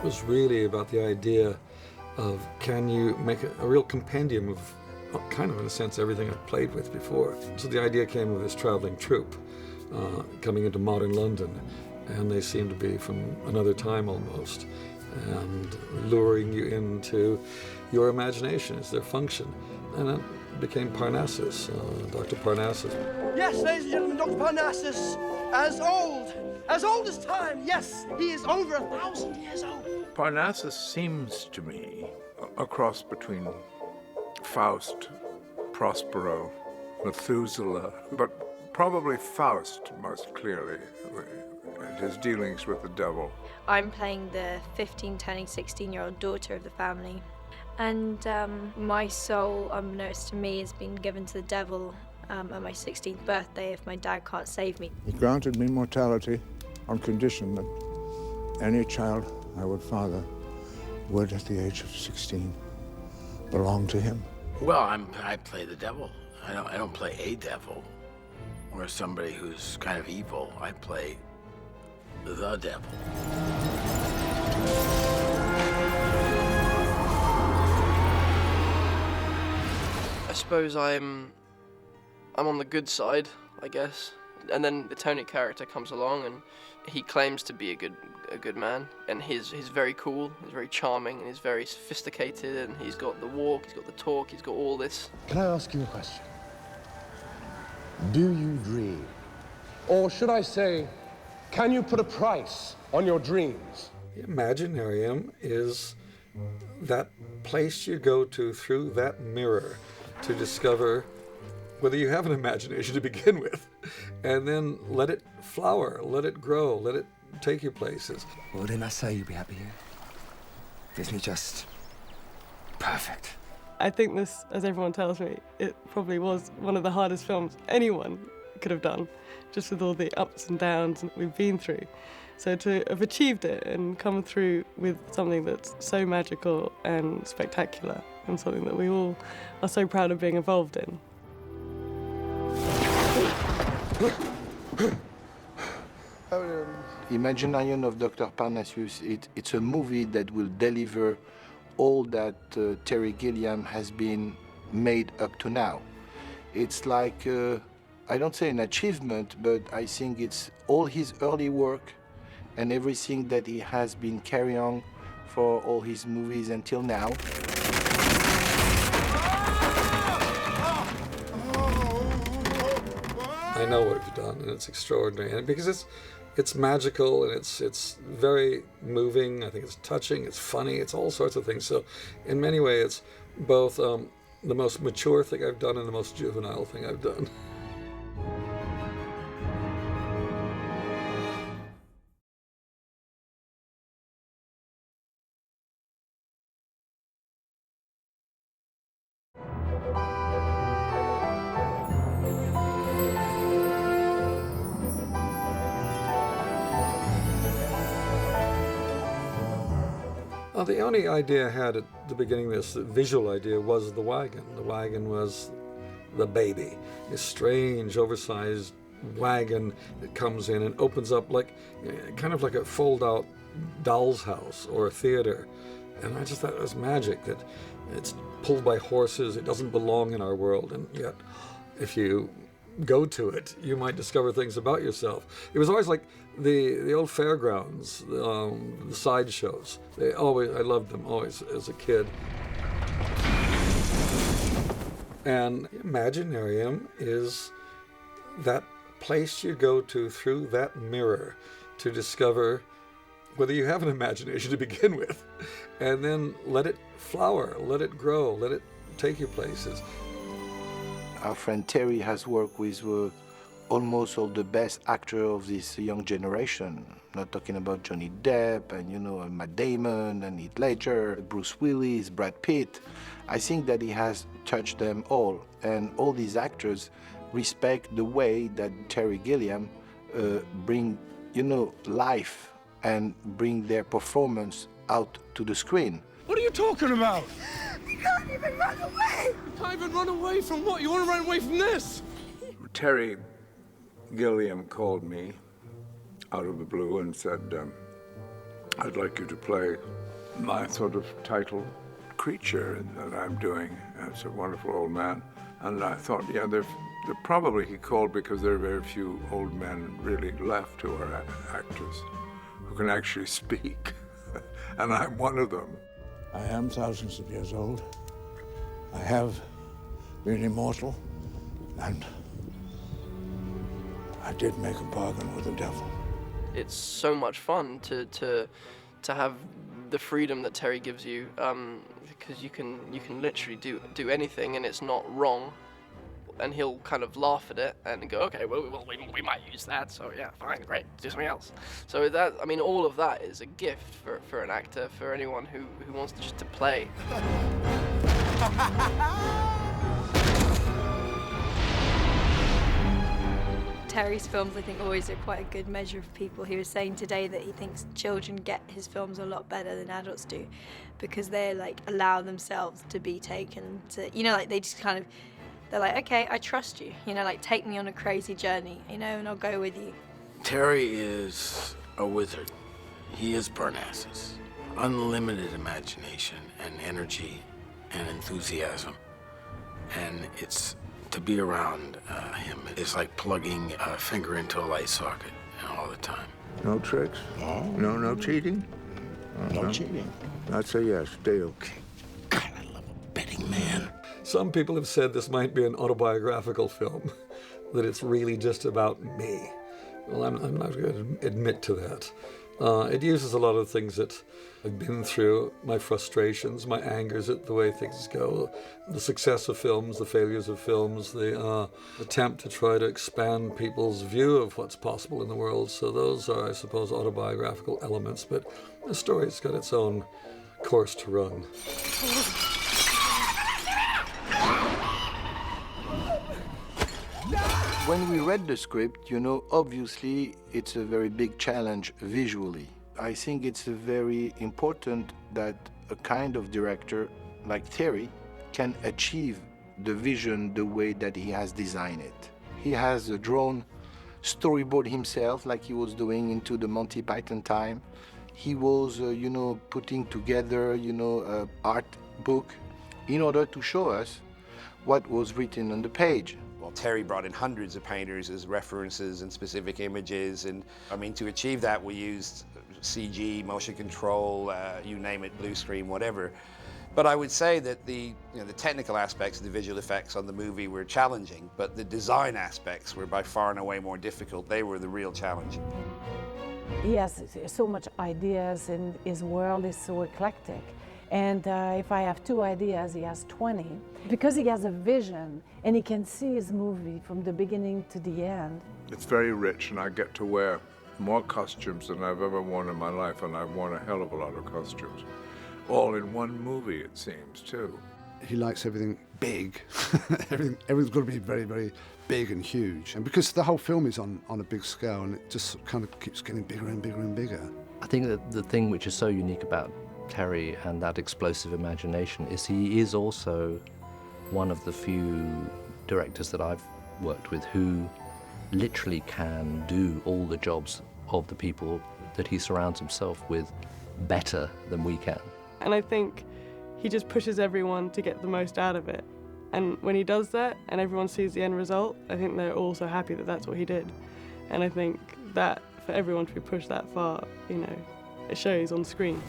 was really about the idea of, can you make a real compendium of kind of, in a sense, everything I've played with before. So the idea came of this traveling troupe coming into modern London, and they seem to be from another time almost, and luring you into your imagination is their function. And it became Parnassus, Dr. Parnassus. Yes, ladies and gentlemen, Dr. Parnassus, as old as time. Yes, he is over 1,000 years old. Parnassus seems to me a cross between Faust, Prospero, Methuselah, but probably Faust most clearly, and his dealings with the devil. I'm playing the 15, turning 16-year-old daughter of the family. And my soul, unbeknownst to me, has been given to the devil at my 16th birthday if my dad can't save me. He granted me mortality on condition that any child I would father would, at the age of 16, belong to him. Well, I play the devil. I don't play a devil or somebody who's kind of evil. I play the devil. I suppose I'm on the good side, I guess. And then the Tony character comes along, and he claims to be a good man, and he's very cool, he's very charming, and he's very sophisticated, and he's got the walk, he's got the talk, he's got all this. Can I ask you a question? Do you dream? Or should I say, can you put a price on your dreams? The Imaginarium is that place you go to through that mirror to discover whether you have an imagination to begin with, and then let it flower, let it grow, let it take you places. Well, didn't I say you'd be happy here? Isn't it just perfect? I think this, as everyone tells me, it probably was one of the hardest films anyone could have done, just with all the ups and downs that we've been through. So to have achieved it and come through with something that's so magical and spectacular, and something that we all are so proud of being involved in. Imaginarium of Dr. Parnassus, it's a movie that will deliver all that Terry Gilliam has been made up to now. It's like, I don't say an achievement, but I think it's all his early work and everything that he has been carrying on for all his movies until now. I know what you've done, and it's extraordinary, and because it's magical, and it's very moving. I think it's touching, it's funny, it's all sorts of things. So in many ways, it's both the most mature thing I've done and the most juvenile thing I've done. The only idea I had at the beginning of this, the visual idea, was the wagon. The wagon was the baby, this strange, oversized wagon that comes in and opens up like, kind of like a fold-out doll's house or a theater. And I just thought it was magic, that it's pulled by horses, it doesn't belong in our world, and yet if you go to it, you might discover things about yourself. It was always like the old fairgrounds, the sideshows. I loved them always as a kid. And Imaginarium is that place you go to through that mirror to discover whether you have an imagination to begin with, and then let it flower, let it grow, let it take you places. Our friend Terry has worked with almost all the best actors of this young generation. I'm not talking about Johnny Depp and Matt Damon and Heath Ledger, Bruce Willis, Brad Pitt. I think that he has touched them all, and all these actors respect the way that Terry Gilliam bring life and bring their performance out to the screen. What are you talking about? We can't even run away! You can't even run away from what? You want to run away from this? Terry Gilliam called me out of the blue and said, I'd like you to play my sort of title creature that I'm doing as a wonderful old man. And I thought, yeah, they're probably he called because there are very few old men really left who are actors who can actually speak. And I'm one of them. I am thousands of years old. I have been immortal, and I did make a bargain with the devil. It's so much fun to have the freedom that Terry gives you, because you can literally do anything and it's not wrong, and he'll kind of laugh at it and go, okay, well we might use that, so yeah, fine, great, do something else. So that, I mean, all of that is a gift for an actor, for anyone who wants just to play. Terry's films, I think, always are quite a good measure of people. He was saying today that he thinks children get his films a lot better than adults do, because they like allow themselves to be taken to, you know, like they just kind of, they're like, okay, I trust you, you know, like take me on a crazy journey, you know, and I'll go with you. Terry is a wizard. He is Parnassus. Unlimited imagination and energy and enthusiasm. And it's to be around him is like plugging a finger into a light socket all the time. No tricks? No cheating? No cheating. That's a yes, deal. God, I love a betting man. Some people have said this might be an autobiographical film, that it's really just about me. Well, I'm not going to admit to that. It uses a lot of things that I've been through, my frustrations, my angers at the way things go, the success of films, the failures of films, the attempt to try to expand people's view of what's possible in the world. So those are, I suppose, autobiographical elements, but the story's got its own course to run. When we read the script, you know, obviously it's a very big challenge visually. I think it's very important that a kind of director like Terry can achieve the vision the way that he has designed it. He has drawn storyboard himself, like he was doing into the Monty Python time. He was, you know, putting together, you know, an art book in order to show us what was written on the page. Well, Terry brought in hundreds of painters as references and specific images, and I mean, to achieve that, we used CG, motion control, you name it, blue screen, whatever. But I would say that the technical aspects of the visual effects on the movie were challenging, but the design aspects were by far and away more difficult. They were the real challenge. He has so much ideas, and his world is so eclectic. And if I have 2 ideas, he has 20. Because he has a vision, and he can see his movie from the beginning to the end. It's very rich, and I get to wear more costumes than I've ever worn in my life, and I've worn a hell of a lot of costumes. All in one movie, it seems, too. He likes everything big. Everything's got to be very, very big and huge. And because the whole film is on a big scale, and it just kind of keeps getting bigger and bigger and bigger. I think that the thing which is so unique about Terry and that explosive imagination is he is also one of the few directors that I've worked with who literally can do all the jobs of the people that he surrounds himself with better than we can. And I think he just pushes everyone to get the most out of it. And when he does that and everyone sees the end result, I think they're all so happy that that's what he did. And I think that for everyone to be pushed that far, you know, it shows on screen.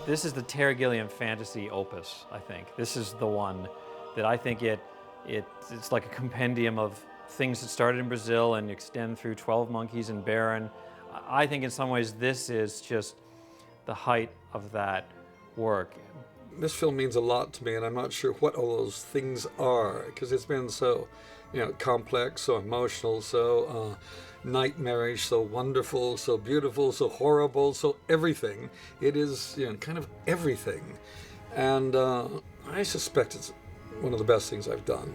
This is the Terry Gilliam fantasy opus, I think. This is the one that I think it's like a compendium of things that started in Brazil and extend through 12 Monkeys and Baron. I think in some ways this is just the height of that work. This film means a lot to me, and I'm not sure what all those things are, because it's been so, you know, complex, so emotional, so nightmarish, so wonderful, so beautiful, so horrible, so everything. It is, you know, kind of everything. And I suspect it's one of the best things I've done.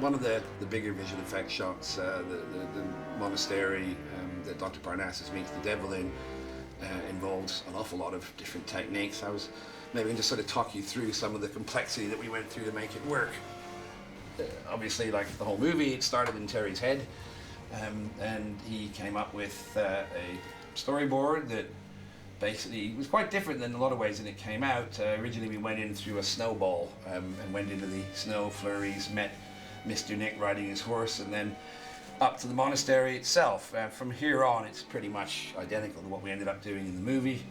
One of the bigger visual effects shots, the monastery that Dr. Parnassus meets the devil in, involves an awful lot of different techniques. I was maybe going to sort of talk you through some of the complexity that we went through to make it work. Obviously, like the whole movie, it started in Terry's head, and he came up with a storyboard that basically was quite different in a lot of ways than it came out. Originally, we went in through a snowball and went into the snow flurries, met Mr. Nick riding his horse, and then up to the monastery itself. From here on, it's pretty much identical to what we ended up doing in the movie.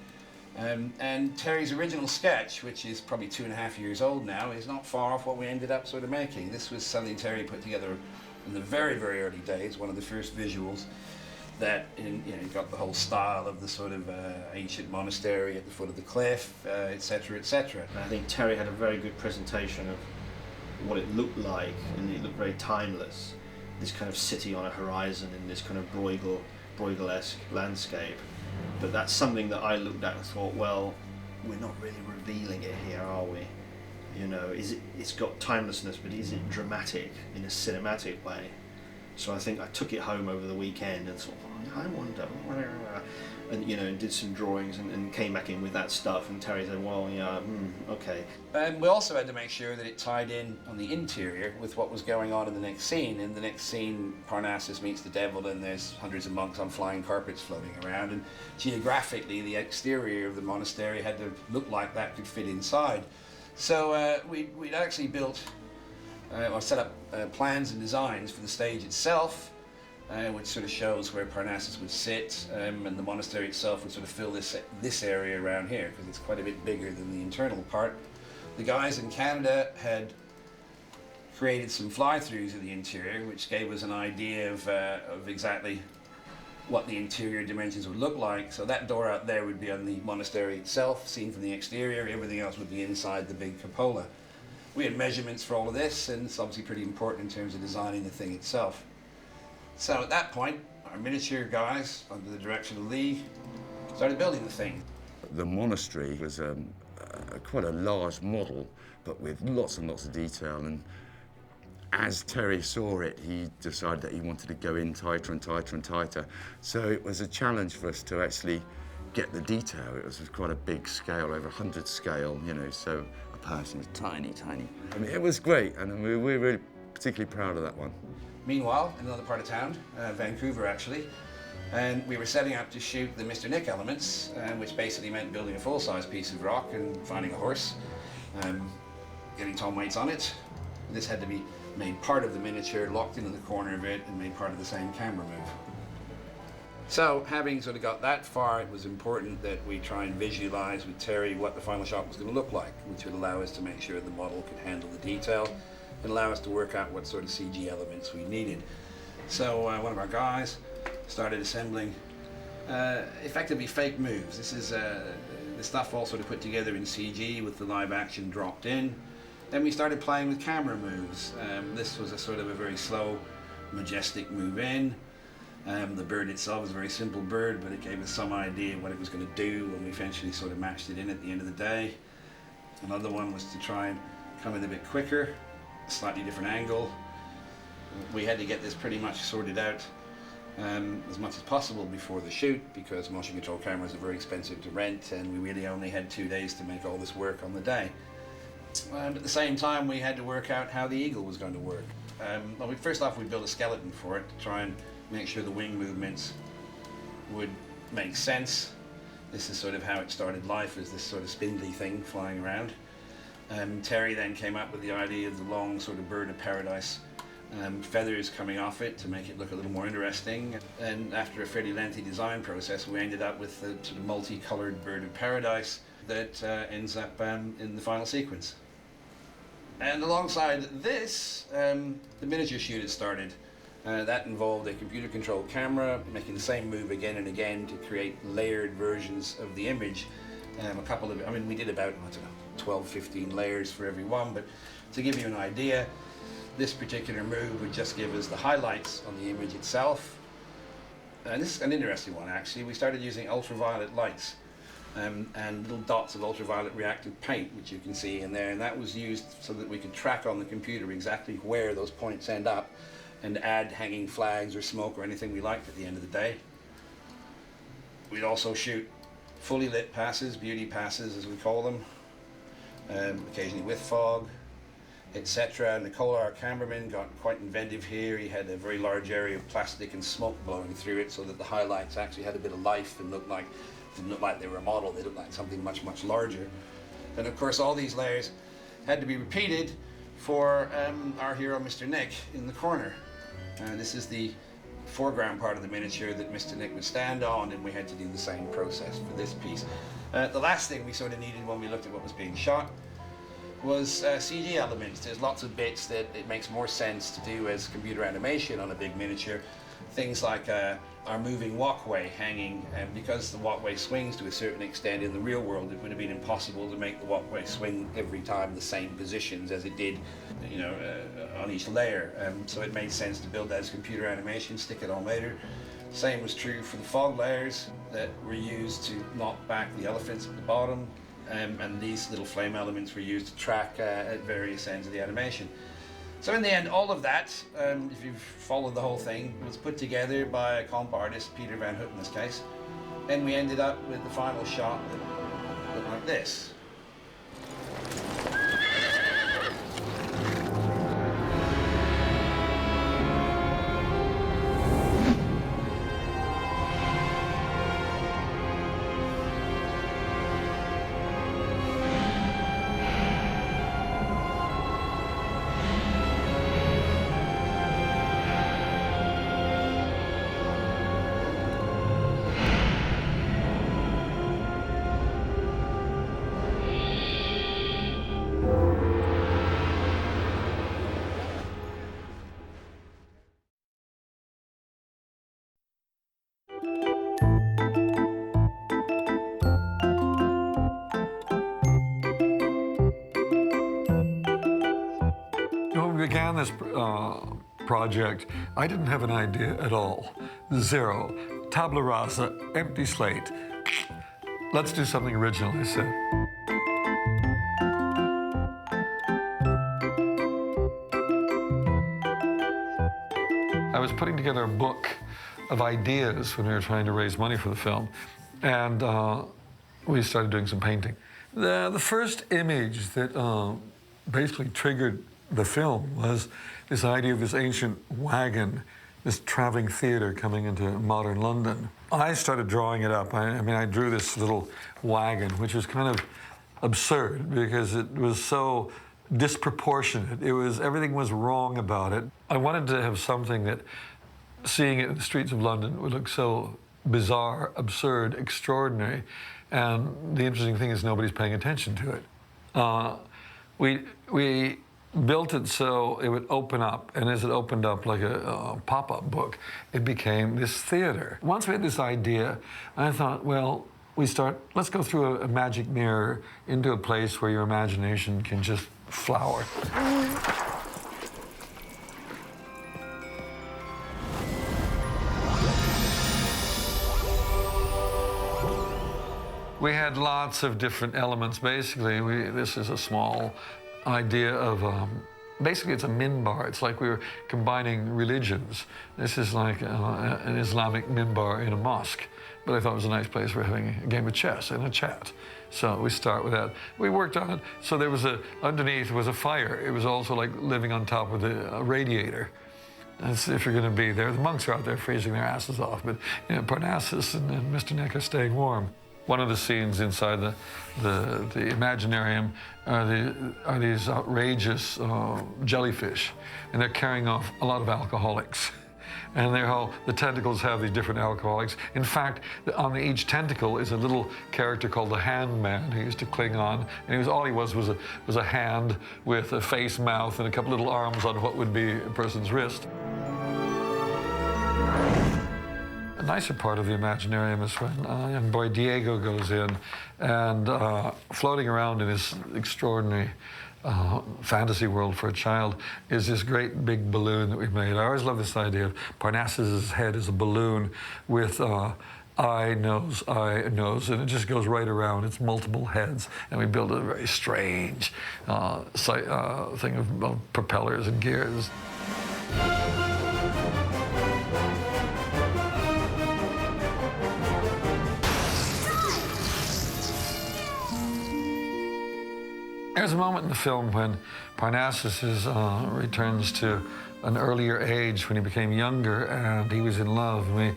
And Terry's original sketch, which is probably 2.5 years old now, is not far off what we ended up sort of making. This was something Terry put together in the very, very early days, one of the first visuals that, you got the whole style of the sort of ancient monastery at the foot of the cliff, etc., etc. I think Terry had a very good presentation of what it looked like, and it looked very timeless. This kind of city on a horizon in this kind of Bruegel-esque landscape. But that's something that I looked at and thought, well, we're not really revealing it here, are we? It's got timelessness, but is it dramatic in a cinematic way? So I think I took it home over the weekend and thought, I wonder, and did some drawings and came back in with that stuff, and Terry said, well, yeah, okay. And we also had to make sure that it tied in on the interior with what was going on in the next scene. In the next scene, Parnassus meets the devil, and there's hundreds of monks on flying carpets floating around, and geographically the exterior of the monastery had to look like that could fit inside. So we'd actually built, or set up plans and designs for the stage itself, which sort of shows where Parnassus would sit, and the monastery itself would sort of fill this area around here, because it's quite a bit bigger than the internal part. The guys in Canada had created some fly-throughs of the interior, which gave us an idea of exactly what the interior dimensions would look like. So that door out there would be on the monastery itself, seen from the exterior. Everything else would be inside the big cupola. We had measurements for all of this, and it's obviously pretty important in terms of designing the thing itself. So at that point, our miniature guys, under the direction of Lee, started building the thing. The monastery was quite a large model, but with lots and lots of detail. And as Terry saw it, he decided that he wanted to go in tighter and tighter and tighter. So it was a challenge for us to actually get the detail. It was quite a big scale, over 100 scale, so a person was tiny, tiny. I mean, it was great, and we were really particularly proud of that one. Meanwhile, in another part of town, Vancouver actually, and we were setting up to shoot the Mr. Nick elements, which basically meant building a full-size piece of rock and finding a horse, getting Tom Waits on it. This had to be made part of the miniature, locked into the corner of it, and made part of the same camera move. So, having sort of got that far, it was important that we try and visualize with Terry what the final shot was going to look like, which would allow us to make sure the model could handle the detail and allow us to work out what sort of CG elements we needed. So one of our guys started assembling effectively fake moves. This is the stuff all sort of put together in CG with the live action dropped in. Then we started playing with camera moves. This was a sort of a very slow, majestic move in. The bird itself was a very simple bird, but it gave us some idea what it was going to do, and we eventually sort of matched it in at the end of the day. Another one was to try and come in a bit quicker, slightly different angle. We had to get this pretty much sorted out as much as possible before the shoot, because motion control cameras are very expensive to rent, and we really only had 2 days to make all this work on the day. And at the same time, we had to work out how the eagle was going to work. Well, first off, we built a skeleton for it to try and make sure the wing movements would make sense. This is sort of how it started life, as this sort of spindly thing flying around. Terry then came up with the idea of the long sort of bird of paradise feathers coming off it to make it look a little more interesting. And after a fairly lengthy design process, we ended up with the sort of multicolored bird of paradise that ends up in the final sequence. And alongside this, the miniature shoot had started. That involved a computer-controlled camera, making the same move again and again to create layered versions of the image. We did about, 12, 15 layers for every one, but to give you an idea, this particular move would just give us the highlights on the image itself. And this is an interesting one, actually. We started using ultraviolet lights and little dots of ultraviolet reactive paint, which you can see in there, and that was used so that we could track on the computer exactly where those points end up and add hanging flags or smoke or anything we liked at the end of the day. We'd also shoot fully lit passes, beauty passes as we call them, occasionally with fog, etc. Nicola, our cameraman, got quite inventive here. He had a very large area of plastic and smoke blowing through it so that the highlights actually had a bit of life and didn't look like they were a model, they looked like something much, much larger. And of course all these layers had to be repeated for our hero Mr. Nick in the corner. This is the foreground part of the miniature that Mr. Nick would stand on, and we had to do the same process for this piece. The last thing we sort of needed when we looked at what was being shot was CG elements. There's lots of bits that it makes more sense to do as computer animation on a big miniature. Things like our moving walkway hanging, and because the walkway swings to a certain extent in the real world, it would have been impossible to make the walkway swing every time the same positions as it did, you know, on each layer. So it made sense to build that as computer animation, stick it on later. Same was true for the fog layers that were used to knock back the elephants at the bottom, and these little flame elements were used to track at various ends of the animation. So in the end, all of that, if you've followed the whole thing, was put together by a comp artist, Peter Van Hout in this case, and we ended up with the final shot that looked like this. When we began this project, I didn't have an idea at all. Zero. Tabula rasa, empty slate. Let's do something original, I said. I was putting together a book of ideas when we were trying to raise money for the film, and we started doing some painting. The first image that basically triggered the film was this idea of this ancient wagon, this traveling theater coming into modern London. I started drawing it up. I mean, I drew this little wagon, which was kind of absurd because it was so disproportionate. Everything was wrong about it. I wanted to have something that, seeing it in the streets of London, would look so bizarre, absurd, extraordinary. And the interesting thing is nobody's paying attention to it. We built it so it would open up, and as it opened up like a pop-up book, it became this theater. Once we had this idea, I thought, well, let's go through a magic mirror into a place where your imagination can just flower. We had lots of different elements. Basically, this is a small idea of, basically it's a minbar. It's like we were combining religions. This is like an Islamic minbar in a mosque. But I thought it was a nice place for having a game of chess and a chat. So we start with that. We worked on it. So there was underneath was a fire. It was also like living on top of a radiator. That's if you're going to be there. The monks are out there freezing their asses off, but you know, Parnassus and Mr. Nick are staying warm. One of the scenes inside the Imaginarium are these outrageous jellyfish, and they're carrying off a lot of alcoholics. And the tentacles have these different alcoholics. In fact, on each tentacle is a little character called the Hand Man who used to cling on, and all he was a hand with a face, mouth, and a couple little arms on what would be a person's wrist. A nicer part of the Imaginarium is when young boy Diego goes in, and floating around in this extraordinary fantasy world for a child is this great big balloon that we made. I always love this idea of Parnassus's head as a balloon with eye, nose, and it just goes right around. It's multiple heads, and we build a very strange thing of propellers and gears. There's a moment in the film when Parnassus returns to an earlier age when he became younger and he was in love. We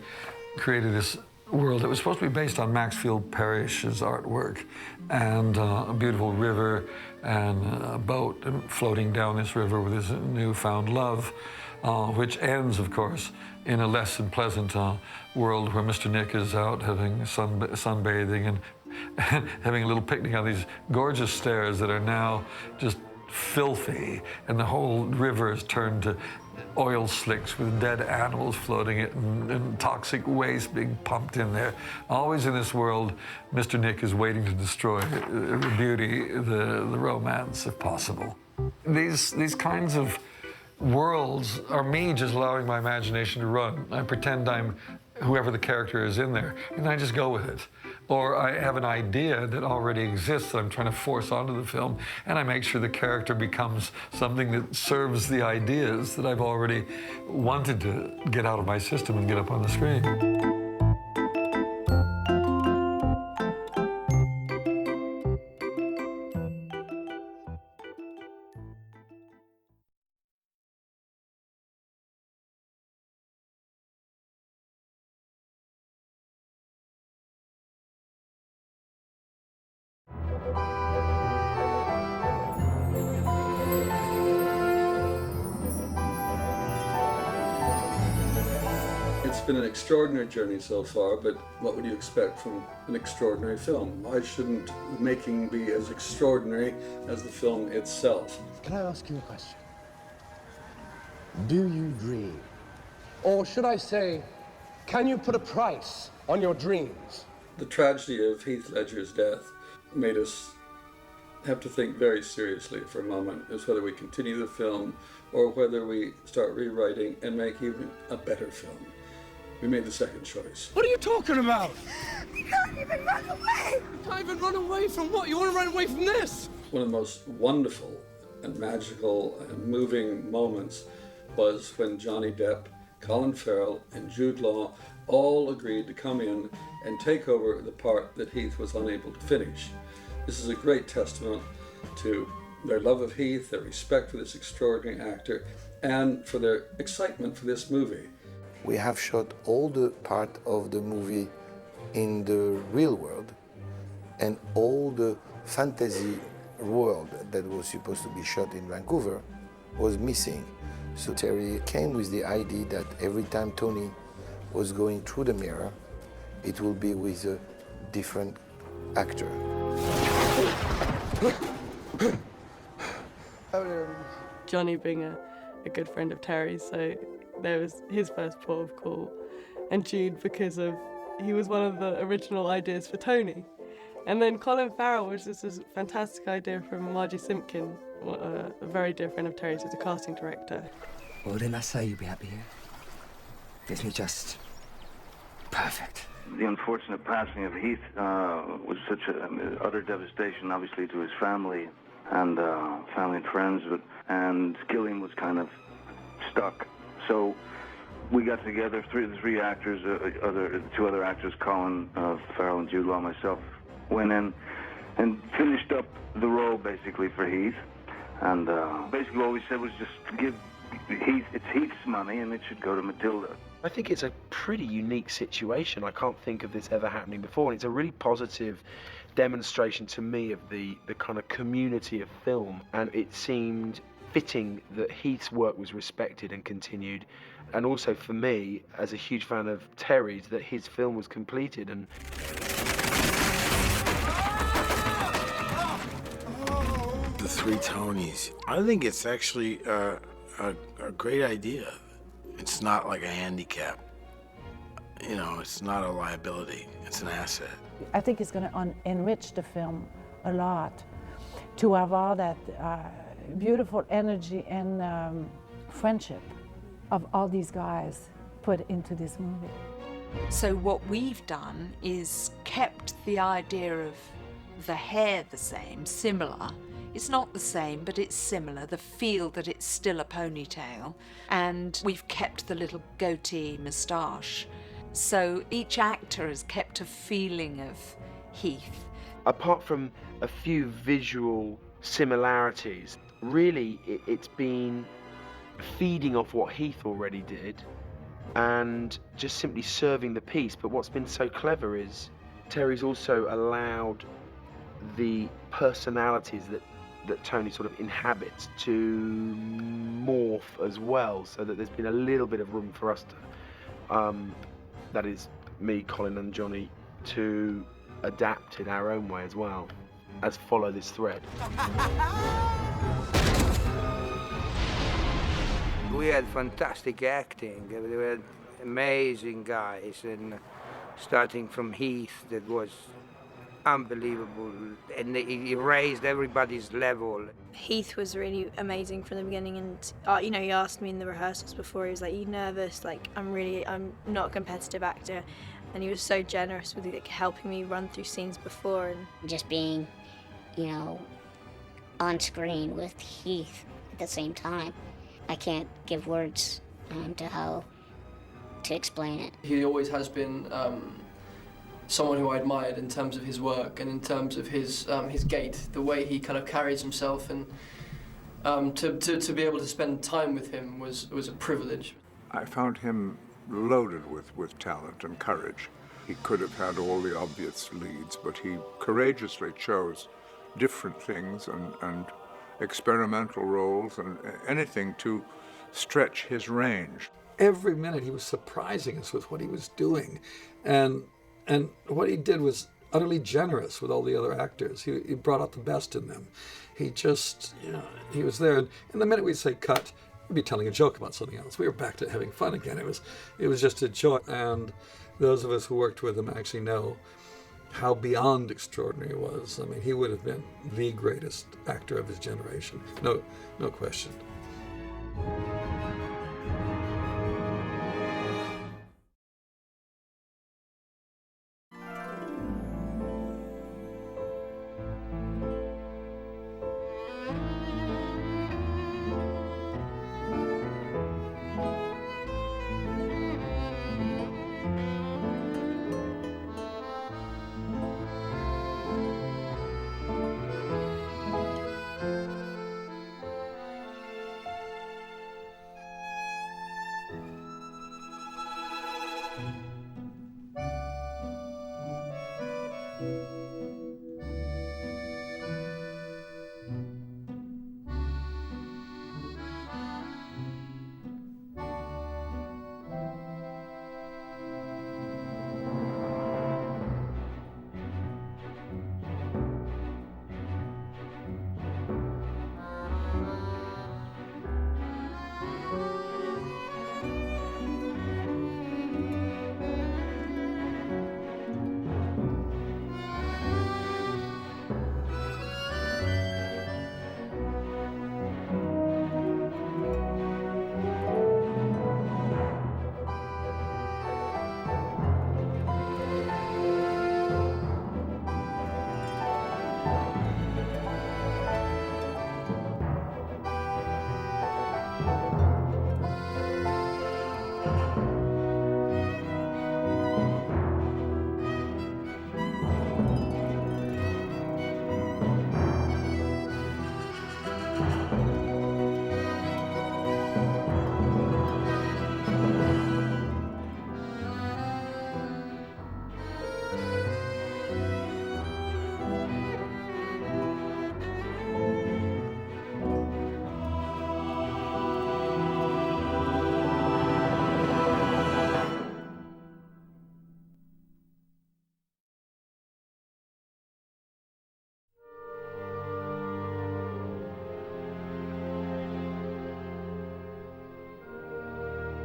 created this world that was supposed to be based on Maxfield Parrish's artwork, and a beautiful river and a boat floating down this river with his newfound love, which ends, of course, in a less than pleasant world where Mr. Nick is out having sunbathing and having a little picnic on these gorgeous stairs that are now just filthy, and the whole river is turned to oil slicks with dead animals floating it and toxic waste being pumped in there. Always in this world, Mr. Nick is waiting to destroy the beauty, the romance, if possible. These kinds of worlds are me just allowing my imagination to run. I pretend I'm whoever the character is in there, and I just go with it. Or I have an idea that already exists that I'm trying to force onto the film, and I make sure the character becomes something that serves the ideas that I've already wanted to get out of my system and get up on the screen. It's been an extraordinary journey so far, but what would you expect from an extraordinary film? Why shouldn't the making be as extraordinary as the film itself? Can I ask you a question? Do you dream? Or should I say, can you put a price on your dreams? The tragedy of Heath Ledger's death made us have to think very seriously for a moment as whether we continue the film or whether we start rewriting and make even a better film. We made the second choice. What are you talking about? You can't even run away! You can't even run away from what? You want to run away from this? One of the most wonderful and magical and moving moments was when Johnny Depp, Colin Farrell, and Jude Law all agreed to come in and take over the part that Heath was unable to finish. This is a great testament to their love of Heath, their respect for this extraordinary actor, and for their excitement for this movie. We have shot all the part of the movie in the real world, and all the fantasy world that was supposed to be shot in Vancouver was missing. So Terry came with the idea that every time Tony was going through the mirror, it will be with a different actor. Johnny being a good friend of Terry's, so there was his first port of call, and Jude because he was one of the original ideas for Tony. And then Colin Farrell was just this fantastic idea from Margie Simpkin, a very dear friend of Terry's, who's a casting director. Well, didn't I say you'd be happy here? Isn't it just perfect? The unfortunate passing of Heath was such an utter devastation, obviously, to his family and friends, and Gilliam was kind of stuck. So we got together, the three actors, the two other actors, Colin Farrell and Jude Law, myself, went in and finished up the role basically for Heath. And basically what we said was just give Heath, it's Heath's money and it should go to Matilda. I think it's a pretty unique situation. I can't think of this ever happening before, and it's a really positive demonstration to me of the kind of community of film, and it seemed fitting that Heath's work was respected and continued, and also for me, as a huge fan of Terry's, that his film was completed. And The Three Tonys. I think it's actually a great idea. It's not like a handicap. You know, it's not a liability. It's an asset. I think it's going to enrich the film a lot to have all that beautiful energy and friendship of all these guys put into this movie. So what we've done is kept the idea of the hair the same, similar. It's not the same, but it's similar, the feel that it's still a ponytail, and we've kept the little goatee moustache. So each actor has kept a feeling of Heath. Apart from a few visual similarities, really it's been feeding off what Heath already did and just simply serving the piece. But what's been so clever is Terry's also allowed the personalities that Tony sort of inhabits to morph as well, so that there's been a little bit of room for us to, that is me, Colin and Johnny, to adapt in our own way as well, as follow this thread. We had fantastic acting. They were amazing guys, and starting from Heath, that was unbelievable, and he raised everybody's level. Heath was really amazing from the beginning, and you know, he asked me in the rehearsals before, he was like, "Are you nervous?" Like, I'm not a competitive actor, and he was so generous with like, helping me run through scenes before. And just being, you know, on screen with Heath at the same time, I can't give words to how to explain it. He always has been someone who I admired in terms of his work and in terms of his gait, the way he kind of carries himself, and to be able to spend time with him was a privilege. I found him loaded with talent and courage. He could have had all the obvious leads, but he courageously chose different things and experimental roles and anything to stretch his range. Every minute he was surprising us with what he was doing, and what he did was utterly generous with all the other actors. He brought out the best in them. He just, you know, he was there, and the minute we'd say cut, we'd be telling a joke about something else. We were back to having fun again. It was just a joy, and those of us who worked with him actually know how beyond extraordinary he was. I mean, he would have been the greatest actor of his generation, no question.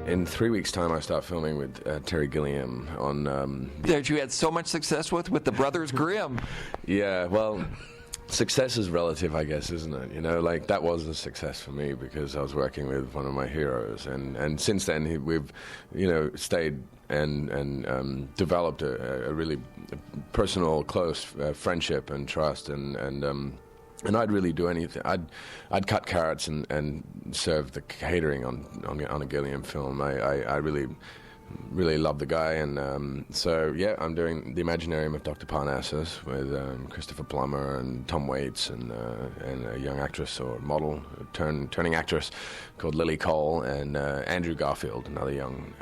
In 3 weeks' time, I start filming with Terry Gilliam on... That you had so much success with the Brothers Grimm. Yeah, well, Success is relative, I guess, isn't it? You know, like that was a success for me because I was working with one of my heroes, and since then we've, you know, stayed and developed a really personal, close friendship and trust, and I'd really do anything. I'd cut carrots and serve the catering on a Gilliam film. I really love the guy, and so yeah, I'm doing The Imaginarium of Dr. Parnassus with Christopher Plummer and Tom Waits and a young actress or model, turning actress called Lily Cole, and Andrew Garfield, another young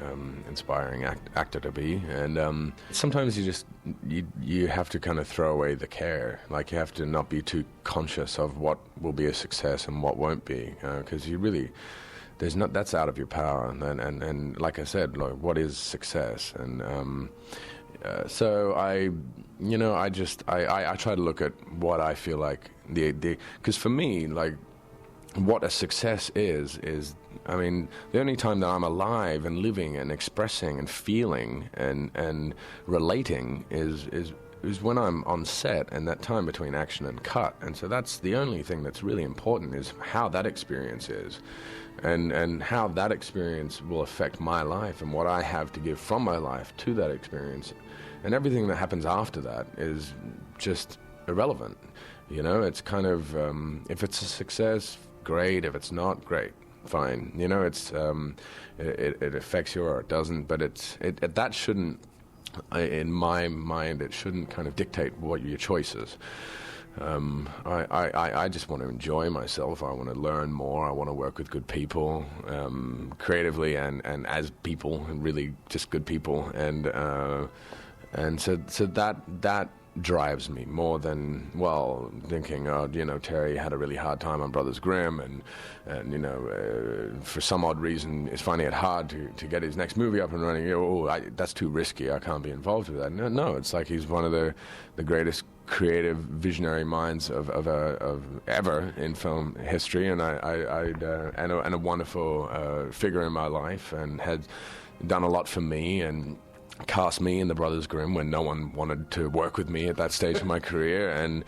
inspiring actor to be. And sometimes you have to kind of throw away the care, like you have to not be too conscious of what will be a success and what won't be, because you really. That's out of your power, and like I said, like, what is success? And so I try to look at what I feel like because for me, like, what a success is I mean, the only time that I'm alive and living and expressing and feeling and relating is when I'm on set, and that time between action and cut. And so that's the only thing that's really important, is how that experience is. And how that experience will affect my life and what I have to give from my life to that experience. And everything that happens after that is just irrelevant. You know, it's kind of, if it's a success, great. If it's not, great, fine. You know, it's it affects you or it doesn't, but that shouldn't, in my mind, it shouldn't kind of dictate what your choice is. I just want to enjoy myself. I want to learn more. I want to work with good people, creatively and as people, and really just good people. And so that drives me more than, well, thinking, oh, you know, Terry had a really hard time on Brothers Grimm, and you know, for some odd reason is finding it hard to get his next movie up and running. You know, that's too risky. I can't be involved with that. No, it's like he's one of the greatest creative, visionary minds of ever in film history, and a wonderful figure in my life, and had done a lot for me, and cast me in the Brothers Grimm when no one wanted to work with me at that stage of my career, and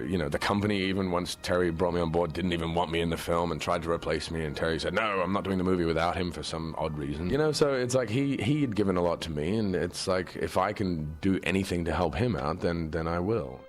you know, the company, even once Terry brought me on board, didn't even want me in the film and tried to replace me, and Terry said, no, I'm not doing the movie without him for some odd reason. You know, so it's like he had given a lot to me, and it's like, if I can do anything to help him out, then I will.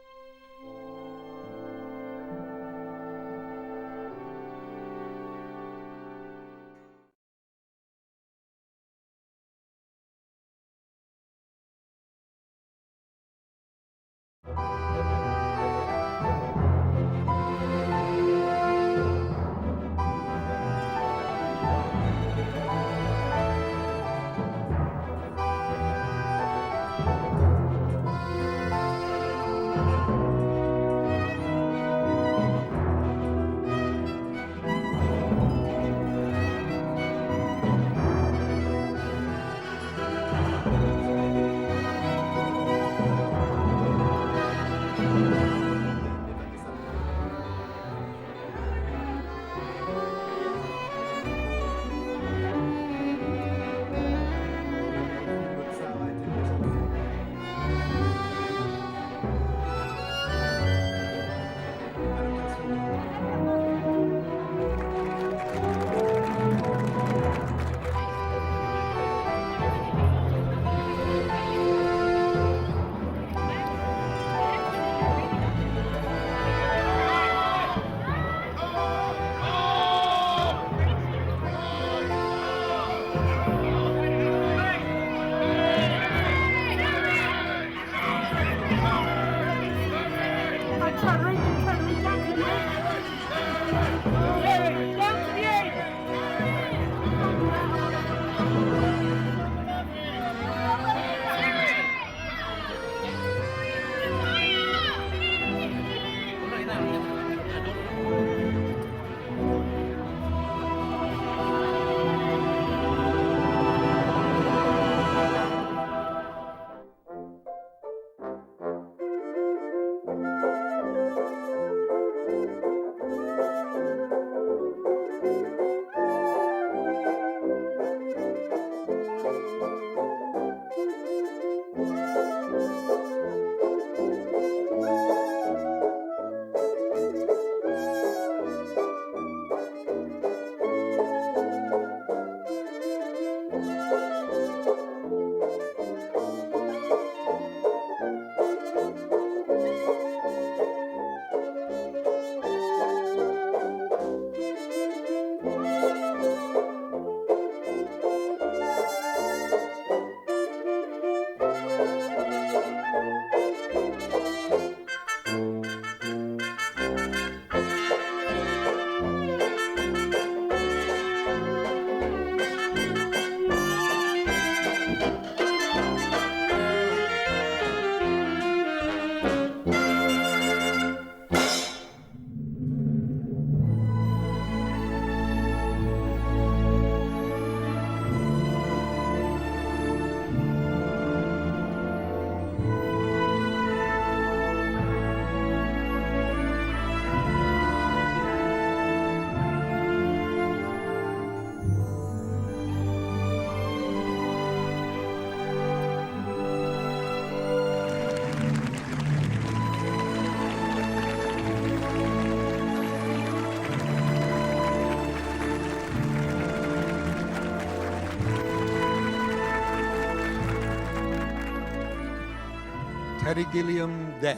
Terry Gilliam des.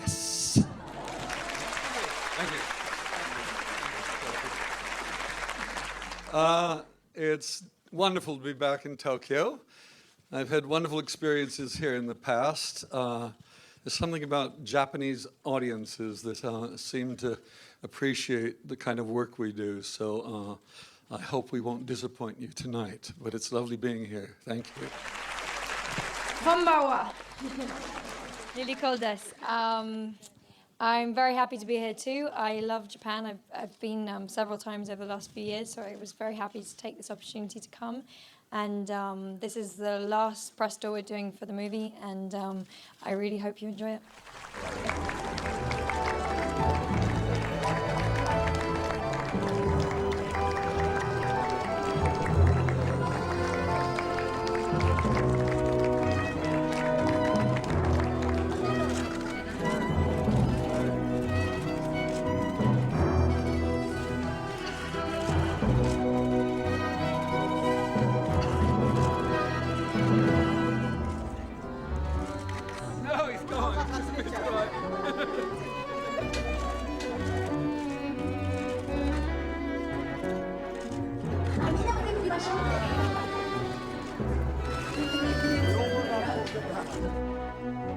Thank you. It's wonderful to be back in Tokyo. I've had wonderful experiences here in the past. There's something about Japanese audiences that seem to appreciate the kind of work we do. So I hope we won't disappoint you tonight. But it's lovely being here. Thank you. Konbanwa. Lily Cole des. I'm very happy to be here too. I love Japan. I've been several times over the last few years, so I was very happy to take this opportunity to come. And this is the last press tour we're doing for the movie, and I really hope you enjoy it.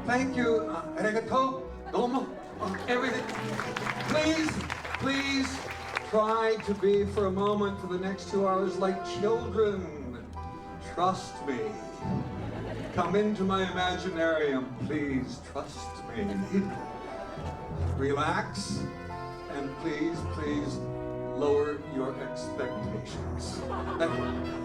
Thank you. Arigato. Domo. Everything. Please try to be for a moment for the next 2 hours like children. Trust me. Come into my imaginarium, please. Trust me. Relax, and please lower your expectations. Thank you.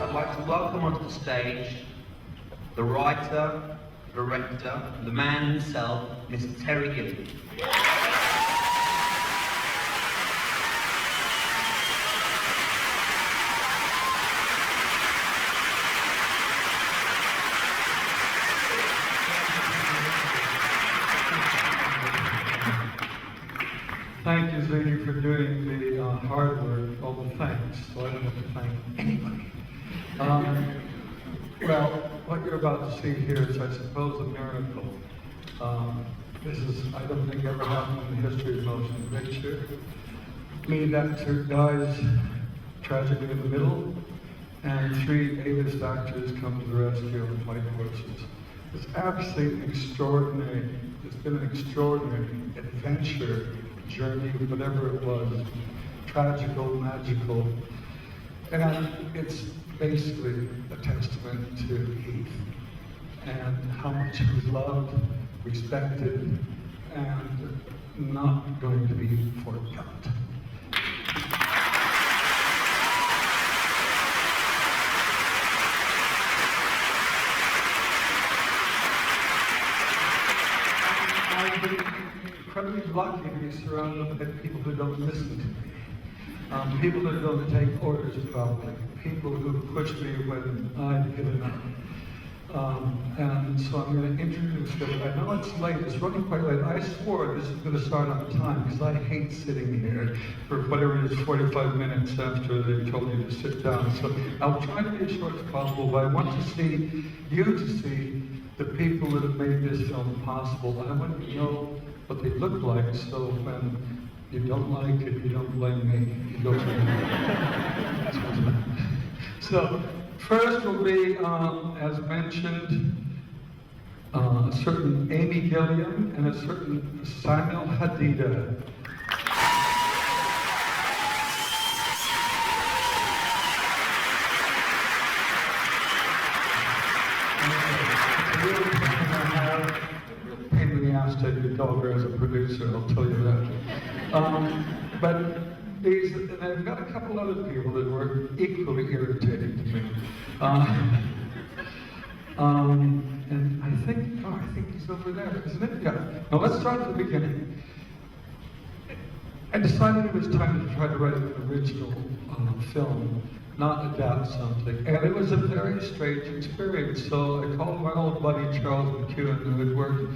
I'd like to welcome onto the stage the writer, director, the man himself, Mr. Terry Gilliam. Thank you, Zini, for doing the hard work, all the thanks, so I don't have to thank anybody. Well, what you're about to see here is, I suppose, a miracle. This is, I don't think, ever happened in the history of motion picture. Lead actor dies tragically in the middle, and 3 A-list actors come to the rescue on white horses. It's absolutely extraordinary. It's been an extraordinary adventure, journey, whatever it was, tragical, magical, and it's basically a testament to Heath and how much he was loved, respected, and not going to be forgot. I've been incredibly lucky to be surrounded by people who don't listen to me, people who don't take orders properly, people who push me when I get enough. And so I'm going to introduce them. I know it's late, it's running quite late. I swore this was going to start on time because I hate sitting here for whatever it is, 45 minutes after they told me to sit down. So I'll try to be as short as possible, but I want to see you to see the people that have made this film possible. I want to know what they look like, so when you don't like it, you don't blame me, you go for me. So, first will be, as mentioned, a certain Amy Gilliam and a certain Samuel Hadida. It's a real daughter as a producer, I'll tell you that. But and I've got a couple other people that were equally irritating to me. And I think he's over there, isn't it? Yeah. Now let's start at the beginning. I decided it was time to try to write an original film, not adapt something. And it was a very strange experience. So I called my old buddy Charles McEwen, who had worked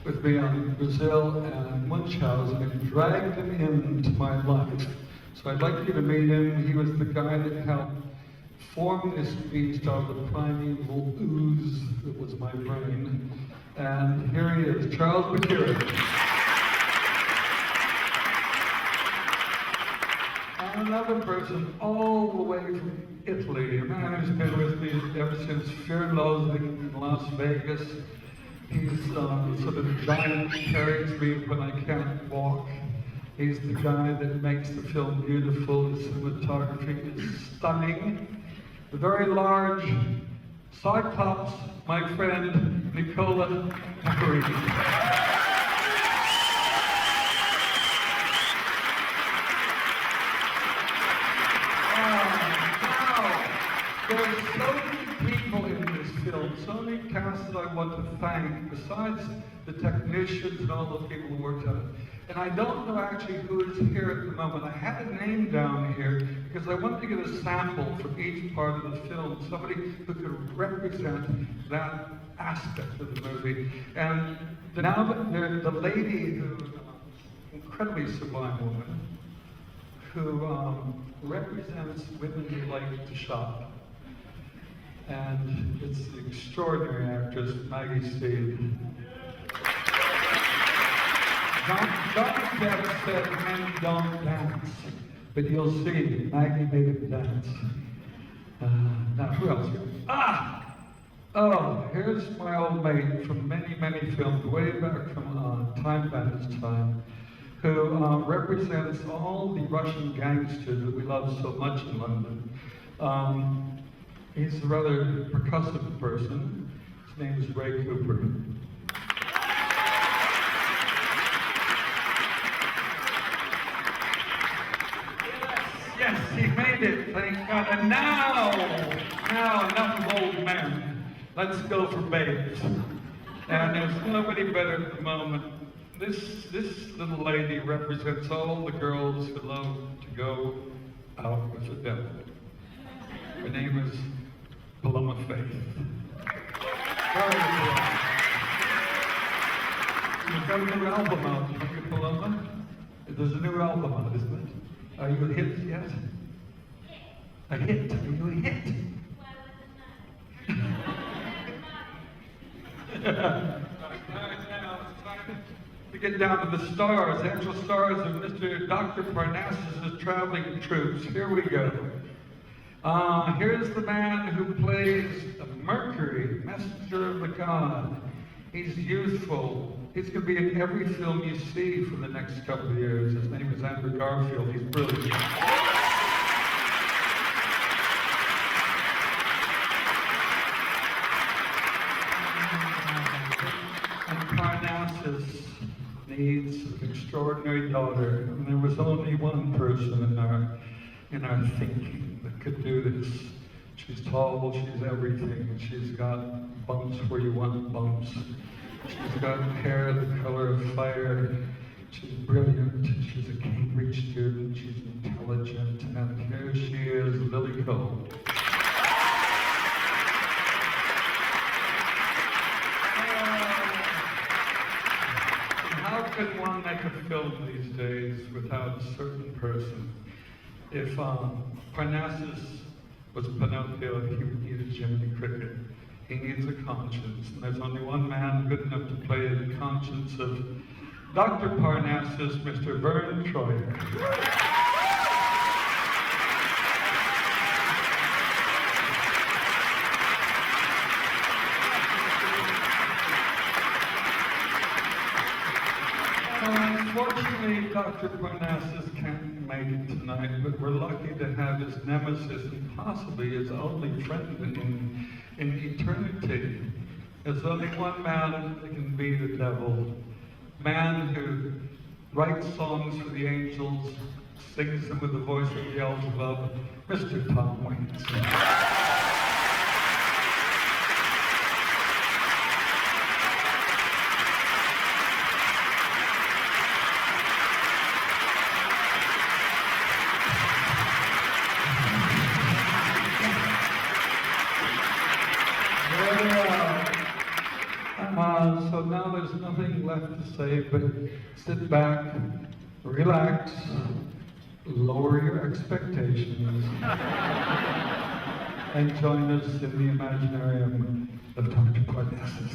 with me on Brazil and Munchausen, and dragged him into my life. So I'd like you to meet him. He was the guy that helped form this beast out of the primeval ooze that was my brain. And here he is, Charles McEwen. And another person all the way from Italy, a man who's been with me ever since Fear and Loathing in Las Vegas. He's sort of a giant, carries me when I can't walk. He's the guy that makes the film beautiful. The cinematography is stunning. The very large Cyclops, my friend, Nicola Paparini. There's so many people in this film, so many casts that I want to thank, besides the technicians and all the people who worked on it. And I don't know actually who is here at the moment. I had a name down here because I wanted to get a sample from each part of the film, somebody who could represent that aspect of the movie. And now the lady who, incredibly sublime woman, who represents women who like to shop. And it's the extraordinary actress, Maggie Steed. Johnny Depp said men don't dance, but you'll see, Maggie made him dance. Now, who else here? Oh, here's my old mate from many, many films, way back from Time Bandits time, who represents all the Russian gangsters that we love so much in London. He's a rather percussive person. His name is Ray Cooper. Yes, he made it, thank God. And now enough of old men. Let's go for babes. And there's nobody better at the moment. This little lady represents all the girls who love to go out with the devil. Her name is Paloma Faith. You've got a new album out, haven't you, Paloma? There's a new album out, isn't it? Are you a hit yet? A hit? Are you a hit? To get down to the stars, actual stars of Mr. Dr. Parnassus' traveling troops. Here we go. Here's the man who plays Mercury, messenger of the god. He's youthful. He's going to be in every film you see for the next couple of years. His name is Andrew Garfield. He's brilliant. And Parnassus needs an extraordinary daughter. And there was only one person in our thinking that could do this. She's tall, she's everything. She's got bumps where you want bumps. She's got hair the color of fire. She's brilliant. She's a Cambridge student. She's intelligent. And here she is, Lily Cole. How can one make a film these days without a certain person? If Parnassus was Pinocchio, he would need a Jiminy Cricket. He needs a conscience, and there's only one man good enough to play the conscience of Dr. Parnassus, Mr. Vern Troyer. Unfortunately, Dr. Parnassus can't make it tonight, but we're lucky to have his nemesis and possibly his only friend in eternity. There's only one man that can be the devil, man who writes songs for the angels, sings them with the voice of Beelzebub, Mr. Tom Waits. So now there's nothing left to say but sit back, relax, lower your expectations, and join us in the Imaginarium of Dr. Parnassus.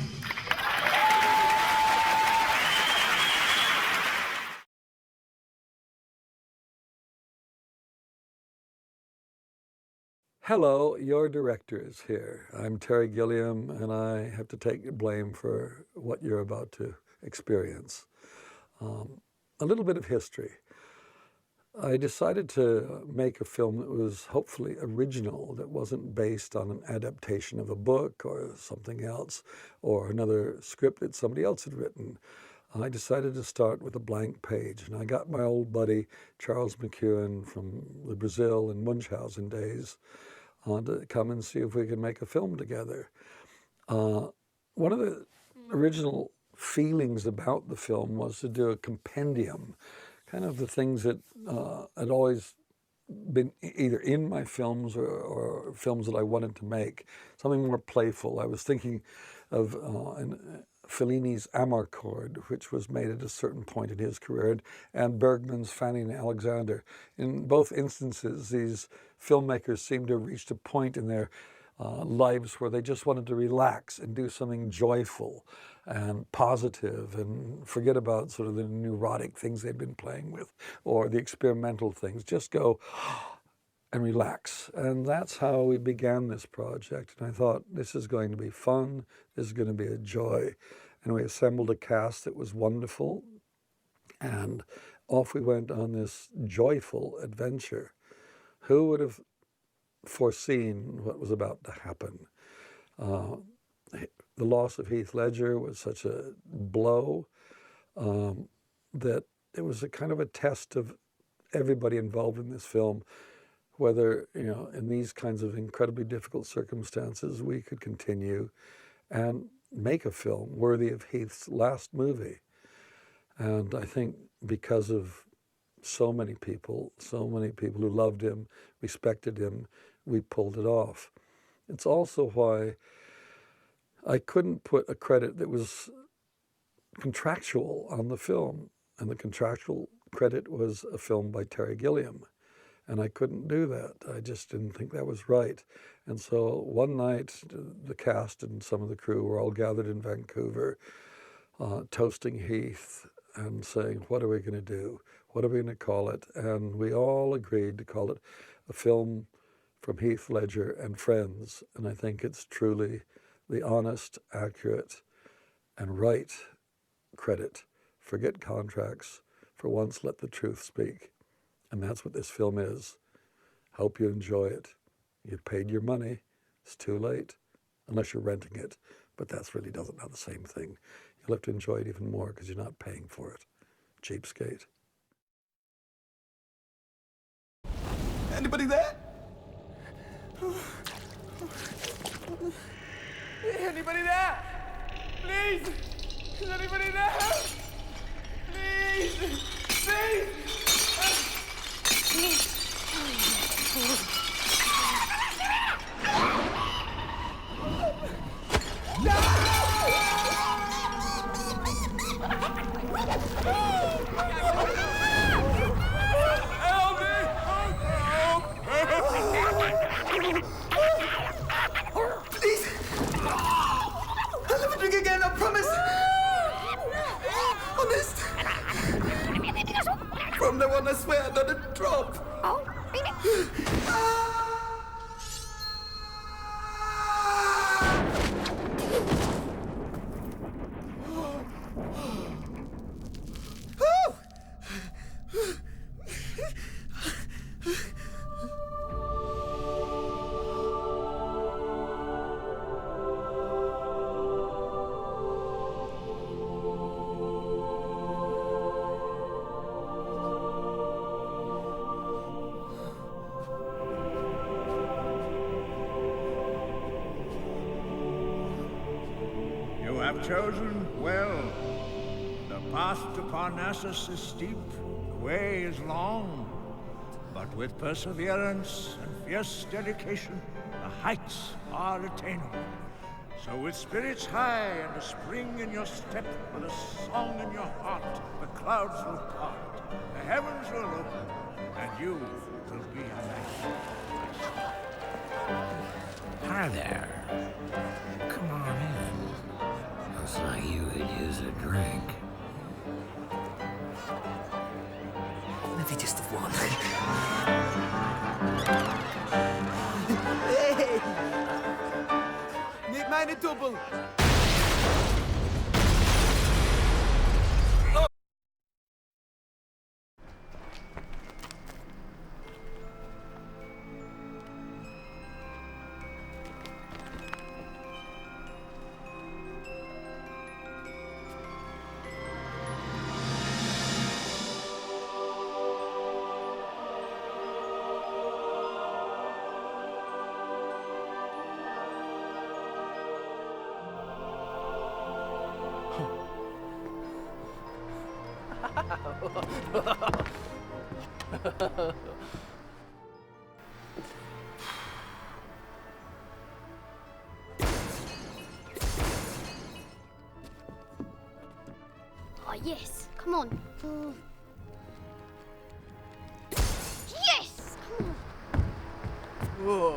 Hello, your director is here. I'm Terry Gilliam, and I have to take blame for what you're about to experience. A little bit of history. I decided to make a film that was hopefully original, that wasn't based on an adaptation of a book or something else, or another script that somebody else had written. I decided to start with a blank page, and I got my old buddy Charles McEwen from the Brazil and Munchausen days to come and see if we could make a film together. One of the original feelings about the film was to do a compendium, kind of the things that had always been either in my films or films that I wanted to make, something more playful. I was thinking of Fellini's Amarcord, which was made at a certain point in his career, and Bergman's Fanny and Alexander. In both instances, these filmmakers seemed to have reached a point in their lives where they just wanted to relax and do something joyful and positive and forget about sort of the neurotic things they'd been playing with or the experimental things. Just go and relax. And that's how we began this project. And I thought, this is going to be fun. This is going to be a joy. And we assembled a cast that was wonderful. And off we went on this joyful adventure. Who would have foreseen what was about to happen? The loss of Heath Ledger was such a blow that it was a kind of a test of everybody involved in this film, whether, in these kinds of incredibly difficult circumstances, we could continue and make a film worthy of Heath's last movie. And I think because of so many people who loved him, respected him, we pulled it off. It's also why I couldn't put a credit that was contractual on the film, and the contractual credit was a film by Terry Gilliam. And I couldn't do that. I just didn't think that was right. And so one night, the cast and some of the crew were all gathered in Vancouver, toasting Heath and saying, what are we going to do? What are we going to call it? And we all agreed to call it a film from Heath Ledger and Friends. And I think it's truly the honest, accurate, and right credit. Forget contracts. For once, let the truth speak. And that's what this film is. Hope you enjoy it. You've paid your money. It's too late, unless you're renting it. But that really doesn't have the same thing. You'll have to enjoy it even more because you're not paying for it. Cheapskate. Anybody there? Anybody there? Please! Is anybody there? Please! Please! Please! I'll never drink again, I promise! Honest! From now on, I swear, not a drop! have chosen well. The path to Parnassus is steep, the way is long, but with perseverance and fierce dedication, the heights are attainable. So with spirits high and a spring in your step, with a song in your heart, the clouds will part, the heavens will open, and you will be alive. Hi there. Come on in. Looks like you could use a drink. Maybe just one. Hey! Niet mijn double. Oh, yes. Come on. Yes! Come on. Whoa.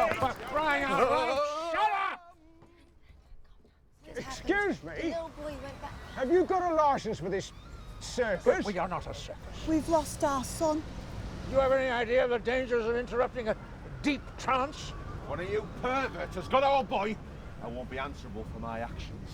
Oh, for crying out loud! Shut up! Excuse me? Have you got a license for this circus? We are not a circus. We've lost our son. Do you have any idea of the dangers of interrupting a deep trance? One of you perverts has got our boy. I won't be answerable for my actions.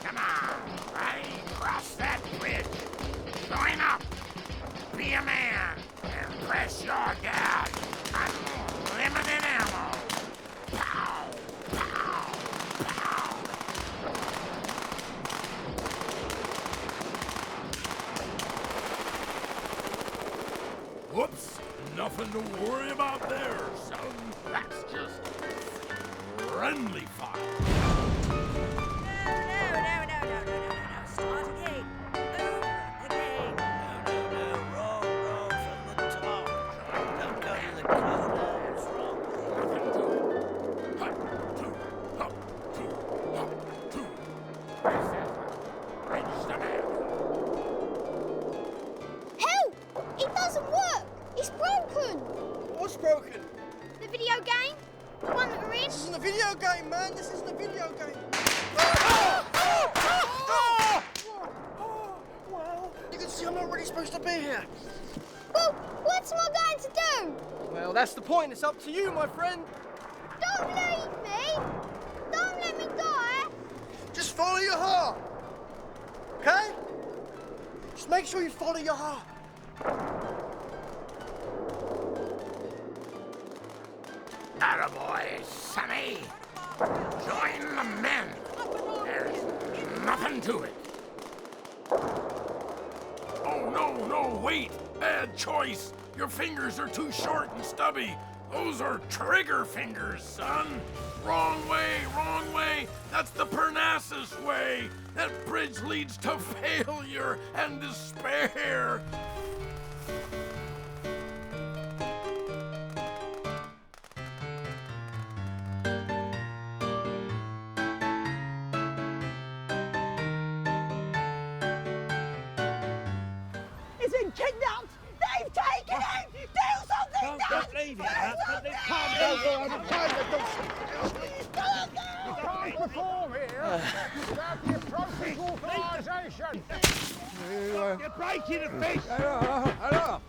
Come on, buddy, cross that bridge. Join up. Be a man and press your gas. Unlimited ammo. Pow, pow, pow. Whoops, nothing to worry about there, son. That's just friendly fire. Help! It doesn't work! It's broken! What's broken? The video game? The one that we're in? This isn't a video game, man. This isn't a video game. Well, you can see I'm not really supposed to be here. Well, what am I going to do? Well, that's the point. It's up to you, my friend. Don't leave me! Don't let me die! Just follow your heart. Okay? Just make sure you follow your heart. Attaboy, Sonny. Join the men. There's nothing to it. Oh, no, wait. Bad choice. Your fingers are too short and stubby. Those are trigger fingers, son. Wrong way. That's the Parnassus way. That bridge leads to failure and despair. Is he kidnapped? They've taken him! Do something, Dad! leave here, but they can't go on the time. You can't perform here without the appropriate authorization. You're breaking a fish. Hello.